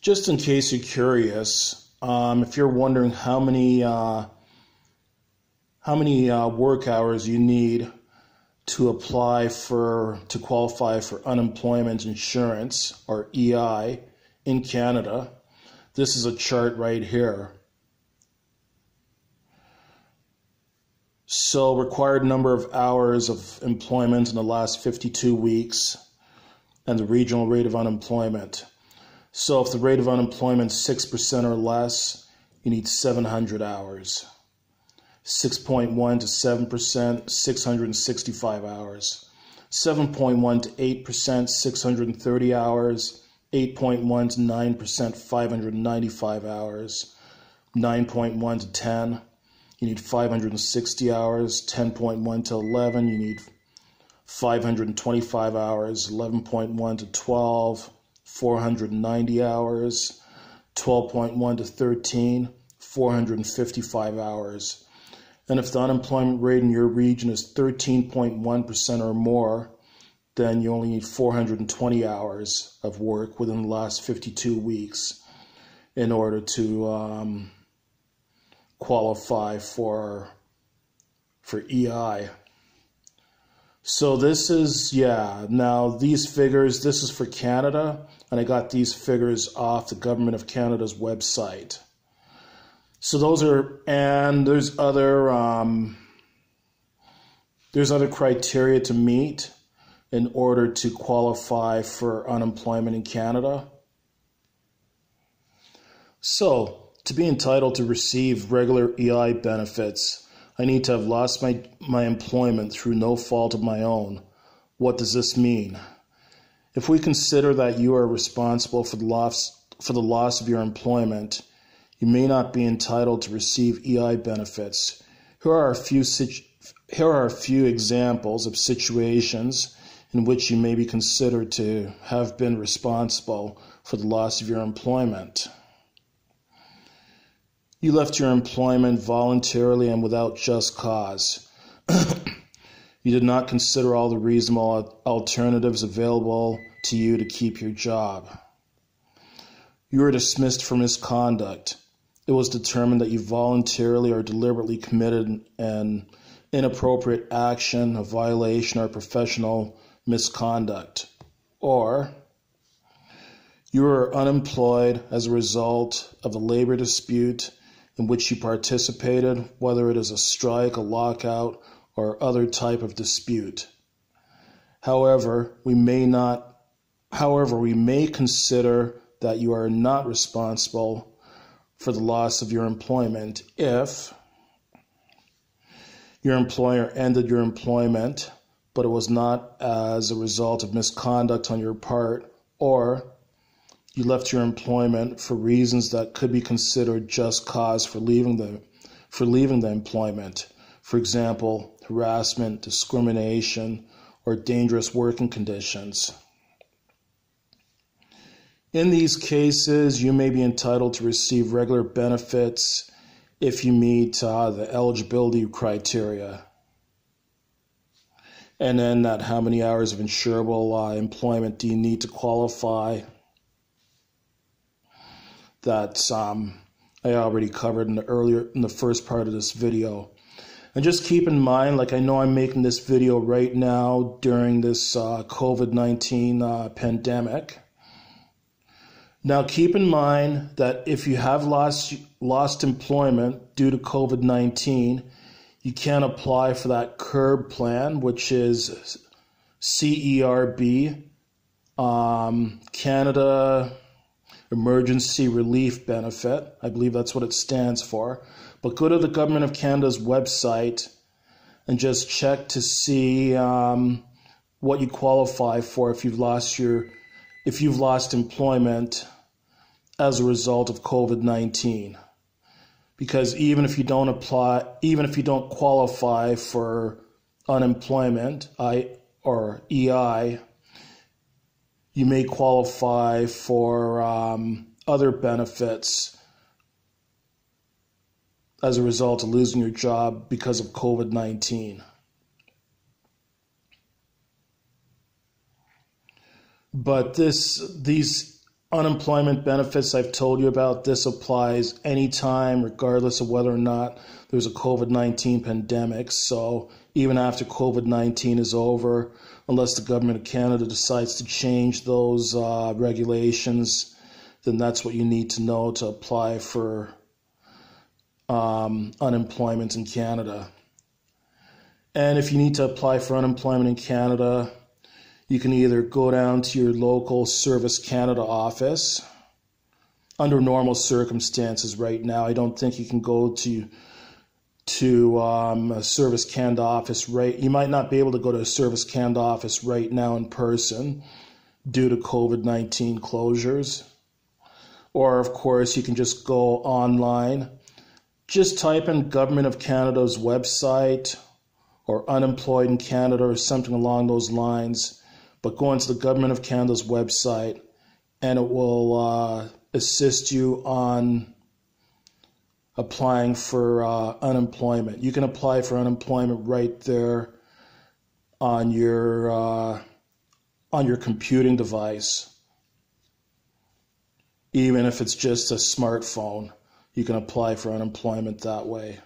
Just in case you're curious, if you're wondering how many work hours you need to qualify for unemployment insurance, or EI, in Canada, this is a chart right here. So required number of hours of employment in the last 52 weeks and the regional rate of unemployment. So if the rate of unemployment is 6% or less, you need 700 hours. 6.1 to 7%, 665 hours. 7.1 to 8%, 630 hours. 8.1 to 9%, 595 hours. 9.1 to 10, you need 560 hours. 10.1 to 11, you need 525 hours. 11.1 to 12, 490 hours. 12.1 to 13, 455 hours. And if the unemployment rate in your region is 13.1% or more, then you only need 420 hours of work within the last 52 weeks in order to qualify for EI. So this is, now these figures, this is for Canada, and I got these figures off the Government of Canada's website. So those are, and there's other criteria to meet in order to qualify for unemployment in Canada. So to be entitled to receive regular EI benefits, I need to have lost my employment through no fault of my own. What does this mean? If we consider that you are responsible for the loss of your employment, you may not be entitled to receive EI benefits. Here are a few examples of situations in which you may be considered to have been responsible for the loss of your employment. You left your employment voluntarily and without just cause. You did not consider all the reasonable alternatives available to you to keep your job. You were dismissed for misconduct. It was determined that you voluntarily or deliberately committed an inappropriate action, a violation, or professional misconduct. Or you were unemployed as a result of a labor dispute in which you participated, whether it is a strike, a lockout, or other type of dispute. However, we may consider that you are not responsible for the loss of your employment if your employer ended your employment, but it was not as a result of misconduct on your part, or you left your employment for reasons that could be considered just cause for leaving the employment. For example, harassment, discrimination, or dangerous working conditions. In these cases, you may be entitled to receive regular benefits if you meet the eligibility criteria. And then how many hours of insurable employment do you need to qualify? That's I already covered in the first part of this video. And just keep in mind, I know I'm making this video right now during this COVID-19 pandemic. Now keep in mind that if you have lost employment due to COVID-19, you can apply for that CERB plan, which is CERB, Canada Emergency Relief Benefit. I believe that's what it stands for. But go to the Government of Canada's website and just check to see what you qualify for if you've lost employment as a result of COVID-19. Because even if you don't qualify for unemployment or EI, you may qualify for other benefits as a result of losing your job because of COVID-19. But these Unemployment benefits, I've told you about. This applies anytime, regardless of whether or not there's a COVID-19 pandemic. So even after COVID-19 is over, unless the government of Canada decides to change those regulations, then that's what you need to know to apply for unemployment in Canada. And if you need to apply for unemployment in Canada, you can either go down to your local Service Canada office. Under normal circumstances right now, I don't think you can go to a Service Canada office you might not be able to go to a Service Canada office right now in person due to COVID-19 closures. Or, of course, you can just go online. Just type in Government of Canada's website or Unemployed in Canada or something along those lines. But go into the Government of Canada's website and it will assist you on applying for unemployment. You can apply for unemployment right there on your computing device. Even if it's just a smartphone, you can apply for unemployment that way.